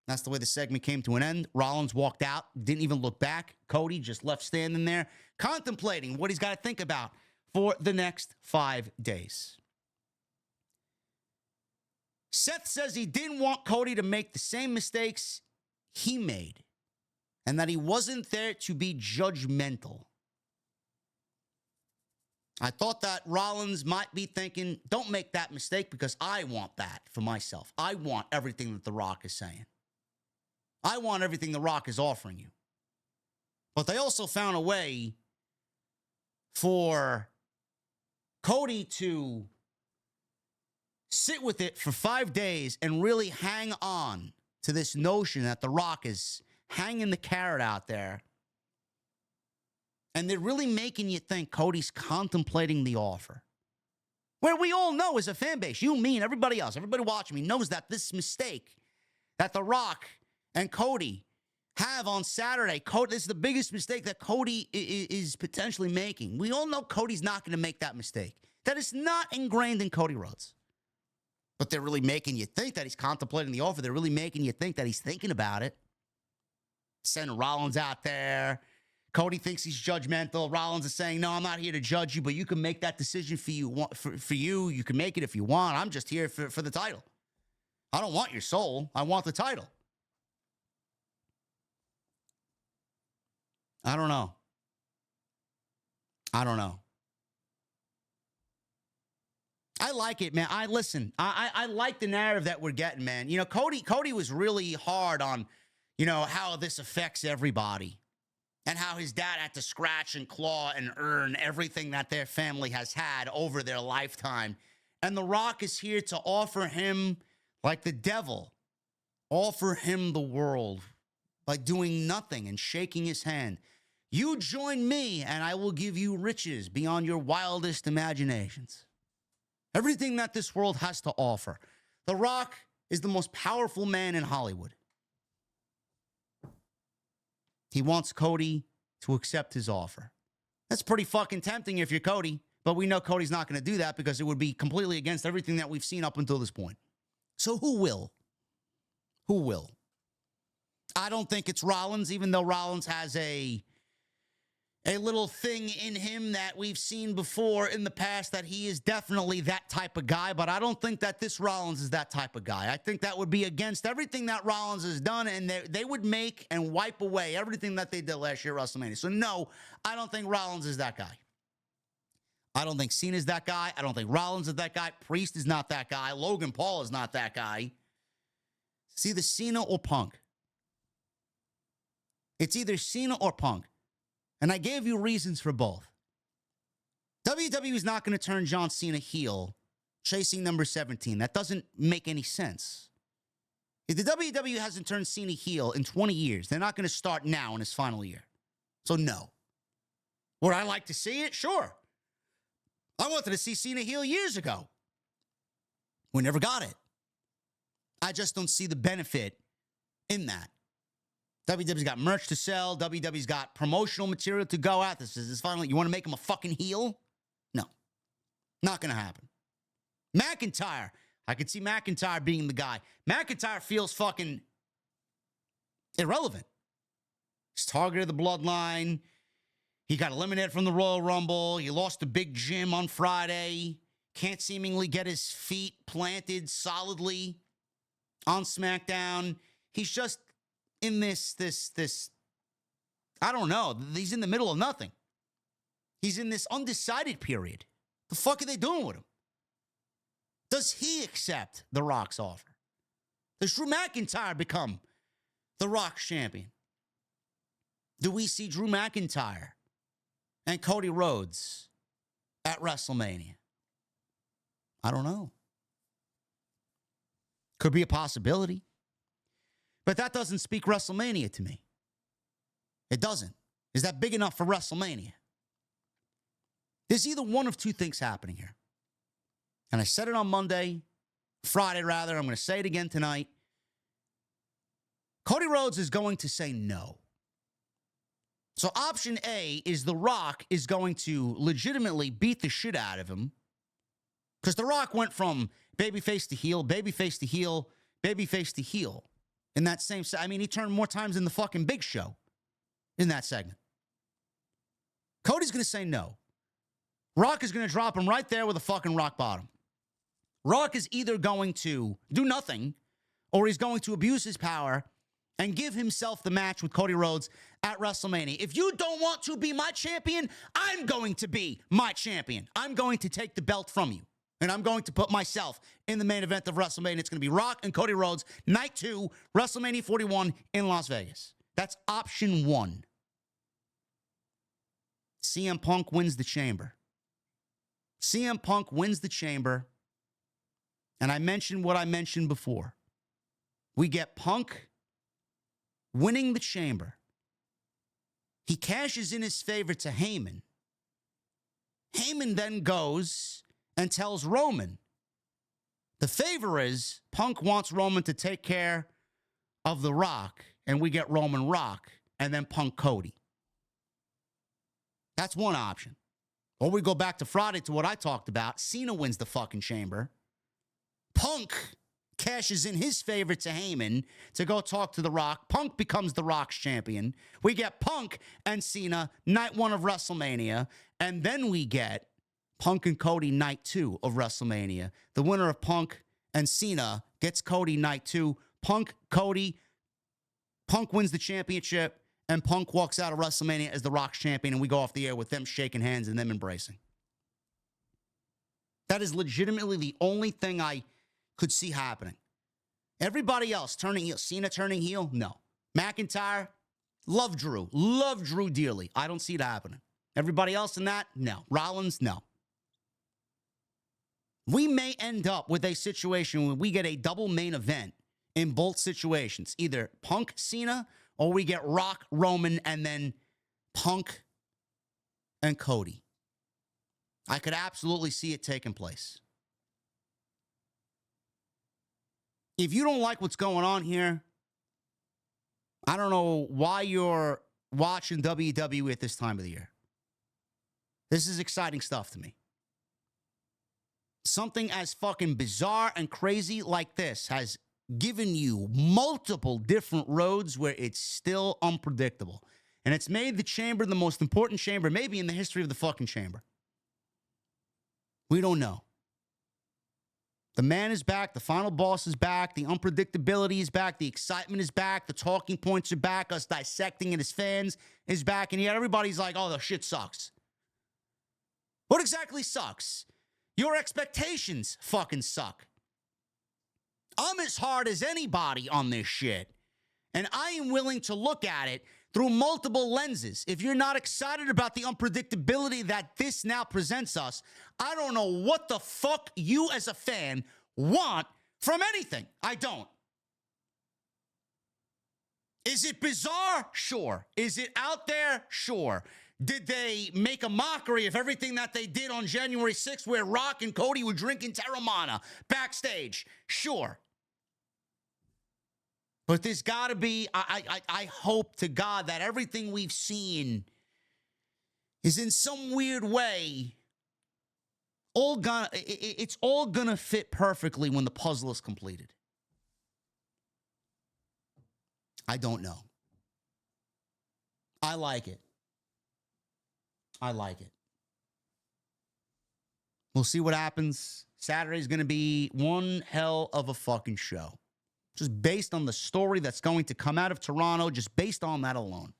That's the way the segment came to an end. Rollins walked out, didn't even look back. Cody just left standing there, contemplating what he's got to think about for the next 5 days. Seth says he didn't want Cody to make the same mistakes he made, and that he wasn't there to be judgmental. I thought that Rollins might be thinking, don't make that mistake because I want that for myself. I want everything that The Rock is saying. I want everything The Rock is offering you. But they also found a way for Cody to sit with it for 5 days and really hang on to this notion that The Rock is hanging the carrot out there. And they're really making you think Cody's contemplating the offer. Where we all know as a fan base, you, me, and everybody else, everybody watching me knows that this mistake that The Rock and Cody have on Saturday, this is the biggest mistake that Cody is potentially making. We all know Cody's not going to make that mistake. That is not ingrained in Cody Rhodes. But they're really making you think that he's contemplating the offer. They're really making you think that he's thinking about it. Sending Rollins out there. Cody thinks he's judgmental. Rollins is saying, no, I'm not here to judge you, but you can make that decision for you. You can make it if you want. I'm just here for the title. I don't want your soul. I want the title. I don't know. I like it, man. I like the narrative that we're getting, man. You know, Cody was really hard on, how this affects everybody. And how his dad had to scratch and claw and earn everything that their family has had over their lifetime. And The Rock is here to offer him, like the devil, offer him the world by doing nothing and shaking his hand. You join me and I will give you riches beyond your wildest imaginations. Everything that this world has to offer. The Rock is the most powerful man in Hollywood. He wants Cody to accept his offer. That's pretty fucking tempting if you're Cody, but we know Cody's not going to do that because it would be completely against everything that we've seen up until this point. So who will? Who will? I don't think it's Rollins, even though Rollins has a little thing in him that we've seen before in the past, that he is definitely that type of guy, but I don't think that this Rollins is that type of guy. I think that would be against everything that Rollins has done, and they would make and wipe away everything that they did last year at WrestleMania. So no, I don't think Rollins is that guy. I don't think Cena's that guy. I don't think Rollins is that guy. Priest is not that guy. Logan Paul is not that guy. It's either Cena or Punk. It's either Cena or Punk. And I gave you reasons for both. WWE is not going to turn John Cena heel chasing number 17. That doesn't make any sense. If the WWE hasn't turned Cena heel in 20 years, they're not going to start now in his final year. So no. Would I like to see it? Sure. I wanted to see Cena heel years ago. We never got it. I just don't see the benefit in that. WWE's got merch to sell. WWE's got promotional material to go at. This is finally, you want to make him a fucking heel? No. Not going to happen. McIntyre. I could see McIntyre being the guy. McIntyre feels fucking irrelevant. He's target of the bloodline. He got eliminated from the Royal Rumble. He lost to Big Jim on Friday. Can't seemingly get his feet planted solidly on SmackDown. He's just in this, I don't know. He's in the middle of nothing. He's in this undecided period. The fuck are they doing with him? Does he accept The Rock's offer? Does Drew McIntyre become The Rock's champion? Do we see Drew McIntyre and Cody Rhodes at WrestleMania? I don't know. Could be a possibility. But that doesn't speak WrestleMania to me. It doesn't. Is that big enough for WrestleMania? There's either one of two things happening here. And I said it on Friday rather. I'm going to say it again tonight. Cody Rhodes is going to say no. So option A is The Rock is going to legitimately beat the shit out of him. Because The Rock went from babyface to heel, babyface to heel, babyface to heel in that same, I mean, he turned more times than the fucking Big Show in that segment. Cody's going to say no. Rock is going to drop him right there with a fucking rock bottom. Rock is either going to do nothing or he's going to abuse his power and give himself the match with Cody Rhodes at WrestleMania. If you don't want to be my champion, I'm going to be my champion. I'm going to take the belt from you. And I'm going to put myself in the main event of WrestleMania. It's going to be Rock and Cody Rhodes, Night 2, WrestleMania 41 in Las Vegas. That's option 1. CM Punk wins the Chamber. CM Punk wins the Chamber. And I mentioned what I mentioned before. We get Punk winning the Chamber. He cashes in his favor to Heyman. Heyman then goes and tells Roman, the favor is Punk wants Roman to take care of The Rock, and we get Roman Rock, and then Punk Cody. That's one option. Or we go back to Friday to what I talked about. Cena wins the fucking Chamber. Punk cashes in his favor to Heyman to go talk to The Rock. Punk becomes The Rock's champion. We get Punk and Cena, Night 1 of WrestleMania. And then we get Punk and Cody, Night 2 of WrestleMania. The winner of Punk and Cena gets Cody, Night 2. Punk, Cody. Punk wins the championship. And Punk walks out of WrestleMania as The Rock's champion. And we go off the air with them shaking hands and them embracing. That is legitimately the only thing I could see happening. Everybody else turning heel. Cena turning heel? No. McIntyre? Love Drew dearly. I don't see it happening. Everybody else in that? No. Rollins? No. We may end up with a situation where we get a double main event in both situations. Either Punk, Cena, or we get Rock, Roman, and then Punk and Cody. I could absolutely see it taking place. If you don't like what's going on here, I don't know why you're watching WWE at this time of the year. This is exciting stuff to me. Something as fucking bizarre and crazy like this has given you multiple different roads where it's still unpredictable. And it's made the Chamber the most important chamber maybe in the history of the fucking Chamber. We don't know. The man is back. The final boss is back. The unpredictability is back. The excitement is back. The talking points are back. Us dissecting it as fans is back. And yet everybody's like, oh, the shit sucks. What exactly sucks? Your expectations fucking suck. I'm as hard as anybody on this shit. And I am willing to look at it through multiple lenses. If you're not excited about the unpredictability that this now presents us, I don't know what the fuck you as a fan want from anything. I don't. Is it bizarre? Sure. Is it out there? Sure. Did they make a mockery of everything that they did on January 6th where Rock and Cody were drinking Terramana backstage? Sure. But there's got to be, I hope to God that everything we've seen is in some weird way it's all gonna fit perfectly when the puzzle is completed. I don't know. I like it. I like it. We'll see what happens. Saturday's going to be one hell of a fucking show. Just based on the story that's going to come out of Toronto, just based on that alone.